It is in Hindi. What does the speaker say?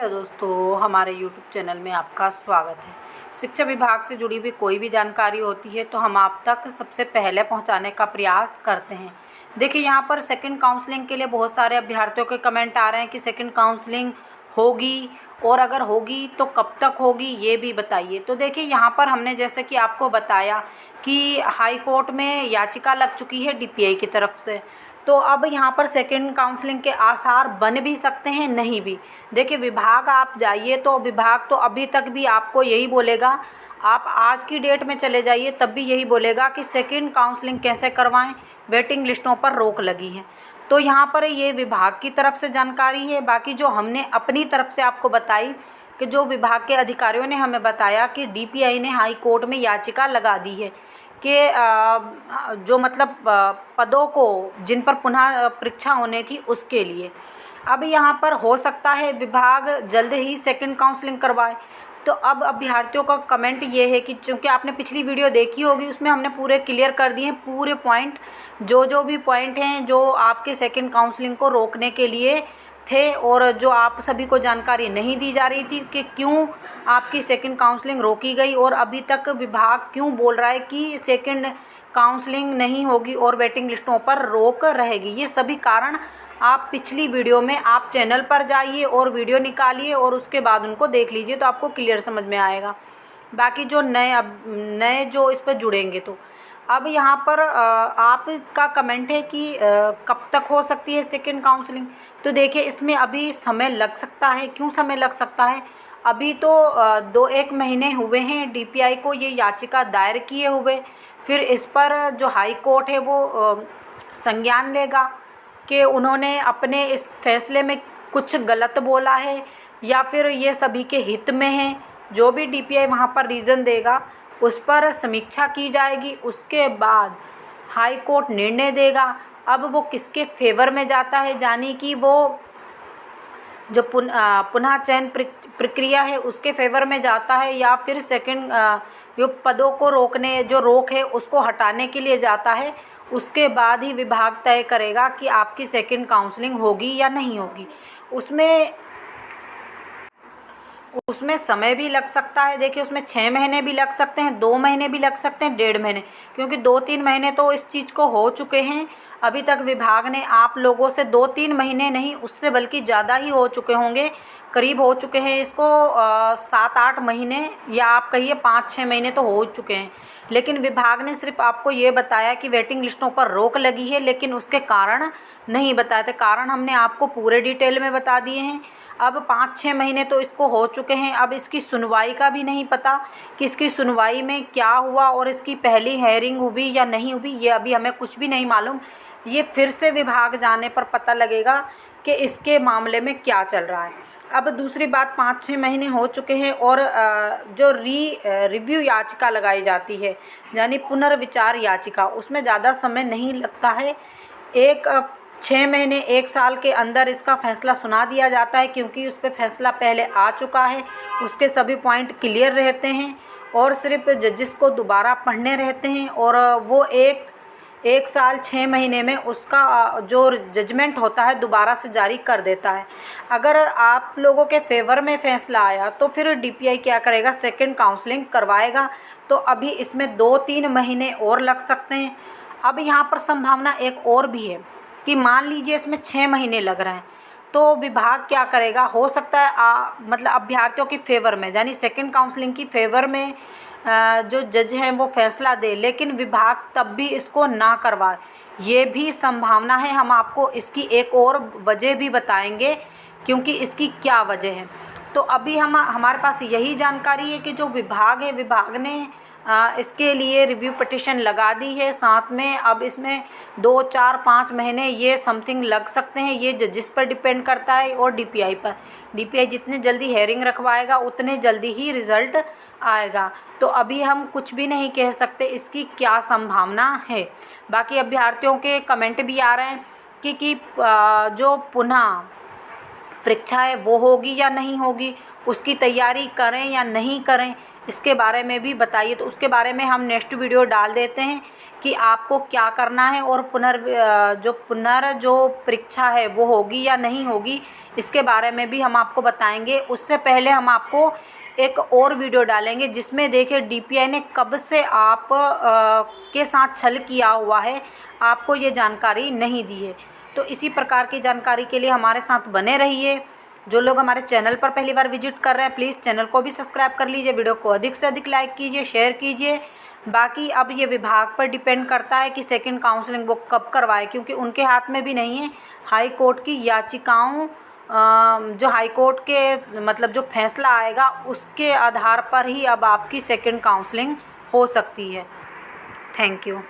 हेलो दोस्तों, हमारे YouTube चैनल में आपका स्वागत है। शिक्षा विभाग से जुड़ी हुई कोई भी जानकारी होती है तो हम आप तक सबसे पहले पहुंचाने का प्रयास करते हैं। देखिए, यहाँ पर सेकंड काउंसलिंग के लिए बहुत सारे अभ्यर्थियों के कमेंट आ रहे हैं कि सेकंड काउंसलिंग होगी और अगर होगी तो कब तक होगी, ये भी बताइए। तो देखिए, यहाँ पर हमने जैसे कि आपको बताया कि हाई कोर्ट में याचिका लग चुकी है DPI की तरफ से। तो अब यहाँ पर सेकंड काउंसलिंग के आसार बन भी सकते हैं, नहीं भी। देखिए, विभाग आप जाइए तो विभाग तो अभी तक भी आपको यही बोलेगा, आप आज की डेट में चले जाइए तब भी यही बोलेगा कि सेकंड काउंसलिंग कैसे करवाएं, वेटिंग लिस्टों पर रोक लगी है। तो यहाँ पर ये विभाग की तरफ से जानकारी है। बाकी जो हमने अपनी तरफ से आपको बताई कि जो विभाग के अधिकारियों ने हमें बताया कि DPI ने हाई कोर्ट में याचिका लगा दी है कि जो मतलब पदों को जिन पर पुनः परीक्षा होने थी उसके लिए। अब यहाँ पर हो सकता है विभाग जल्द ही सेकंड काउंसलिंग करवाए। तो अब अभ्यर्थियों का कमेंट ये है कि चूँकि आपने पिछली वीडियो देखी होगी, उसमें हमने पूरे क्लियर कर दिए हैं पूरे पॉइंट, जो भी पॉइंट हैं जो आपके सेकंड काउंसलिंग को रोकने के लिए थे और जो आप सभी को जानकारी नहीं दी जा रही थी कि क्यों आपकी सेकंड काउंसलिंग रोकी गई और अभी तक विभाग क्यों बोल रहा है कि सेकंड काउंसलिंग नहीं होगी और वेटिंग लिस्टों पर रोक रहेगी। ये सभी कारण आप पिछली वीडियो में आप चैनल पर जाइए और वीडियो निकालिए और उसके बाद उनको देख लीजिए तो आपको क्लियर समझ में आएगा। बाकी जो नए जो इस पर जुड़ेंगे तो अब यहाँ पर आपका कमेंट है कि कब तक हो सकती है सेकंड काउंसलिंग। तो देखिए, इसमें अभी समय लग सकता है। क्यों समय लग सकता है? अभी तो 2-1 महीने हुए हैं DPI को ये याचिका दायर किए हुए। फिर इस पर जो हाई कोर्ट है वो संज्ञान लेगा कि उन्होंने अपने इस फैसले में कुछ गलत बोला है या फिर ये सभी के हित में है। जो भी DPI वहाँ पर रीज़न देगा उस पर समीक्षा की जाएगी। उसके बाद हाई कोर्ट निर्णय देगा। अब वो किसके फेवर में जाता है, यानी कि वो जो पुनः चयन प्रक्रिया है उसके फेवर में जाता है या फिर सेकंड जो पदों को रोकने जो रोक है उसको हटाने के लिए जाता है, उसके बाद ही विभाग तय करेगा कि आपकी सेकंड काउंसलिंग होगी या नहीं होगी। उसमें समय भी लग सकता है। देखिए, उसमें 6 महीने भी लग सकते हैं, 2 महीने भी लग सकते हैं, 1.5 महीने, क्योंकि 2-3 महीने तो इस चीज़ को हो चुके हैं। अभी तक विभाग ने आप लोगों से 2-3 महीने नहीं, उससे बल्कि ज़्यादा ही हो चुके होंगे, करीब हो चुके हैं इसको 7-8 महीने या आप कहिए 5-6 महीने तो हो चुके हैं। लेकिन विभाग ने सिर्फ आपको ये बताया कि वेटिंग लिस्टों पर रोक लगी है, लेकिन उसके कारण नहीं बताए थे। कारण हमने आपको पूरे डिटेल में बता दिए हैं। अब 5-6 महीने तो इसको हो चुके हैं। अब इसकी सुनवाई का भी नहीं पता कि इसकी सुनवाई में क्या हुआ और इसकी पहली हेयरिंग हुई या नहीं हुई, ये अभी हमें कुछ भी नहीं मालूम। ये फिर से विभाग जाने पर पता लगेगा कि इसके मामले में क्या चल रहा है। अब दूसरी बात, 5-6 महीने हो चुके हैं और जो रिव्यू याचिका लगाई जाती है यानी पुनर्विचार याचिका, उसमें ज़्यादा समय नहीं लगता है। 6 महीने 1 साल के अंदर इसका फैसला सुना दिया जाता है, क्योंकि उस पर फैसला पहले आ चुका है। उसके सभी पॉइंट क्लियर रहते हैं और सिर्फ जजेस को दोबारा पढ़ने रहते हैं और वो एक साल 6 महीने में उसका जो जजमेंट होता है दोबारा से जारी कर देता है। अगर आप लोगों के फेवर में फ़ैसला आया तो फिर DPI क्या करेगा, सेकंड काउंसलिंग करवाएगा। तो अभी इसमें 2-3 महीने और लग सकते हैं। अब यहाँ पर संभावना एक और भी है कि मान लीजिए इसमें 6 महीने लग रहे हैं तो विभाग क्या करेगा, हो सकता है मतलब अभ्यर्थियों की फेवर में यानी सेकंड काउंसलिंग की फेवर में जो जज हैं वो फैसला दे, लेकिन विभाग तब भी इसको ना करवाए, ये भी संभावना है। हम आपको इसकी एक और वजह भी बताएंगे क्योंकि इसकी क्या वजह है। तो अभी हमारे पास यही जानकारी है कि जो विभाग है, विभाग ने इसके लिए रिव्यू पिटिशन लगा दी है। साथ में अब इसमें 2-4-5 महीने ये समथिंग लग सकते हैं। ये जजिस पर डिपेंड करता है और DPI पर। DPI जितने जल्दी हेयरिंग रखवाएगा उतने जल्दी ही रिज़ल्ट आएगा। तो अभी हम कुछ भी नहीं कह सकते इसकी क्या संभावना है। बाकी अभ्यर्थियों के कमेंट भी आ रहे हैं कि जो पुनः परीक्षा है वो होगी या नहीं होगी, उसकी तैयारी करें या नहीं करें, इसके बारे में भी बताइए। तो उसके बारे में हम नेक्स्ट वीडियो डाल देते हैं कि आपको क्या करना है और जो परीक्षा है वो होगी या नहीं होगी, इसके बारे में भी हम आपको बताएंगे। उससे पहले हम आपको एक और वीडियो डालेंगे जिसमें देखिए DPI ने कब से आप के साथ छल किया हुआ है, आपको ये जानकारी नहीं दी है। तो इसी प्रकार की जानकारी के लिए हमारे साथ बने रहिए। जो लोग हमारे चैनल पर पहली बार विजिट कर रहे हैं, प्लीज़ चैनल को भी सब्सक्राइब कर लीजिए, वीडियो को अधिक से अधिक लाइक कीजिए, शेयर कीजिए। बाकी अब ये विभाग पर डिपेंड करता है कि सेकंड काउंसलिंग वो कब करवाए, क्योंकि उनके हाथ में भी नहीं है। हाई कोर्ट की याचिकाओं जो हाई कोर्ट के मतलब जो फैसला आएगा उसके आधार पर ही अब आपकी सेकंड काउंसलिंग हो सकती है। Thank you.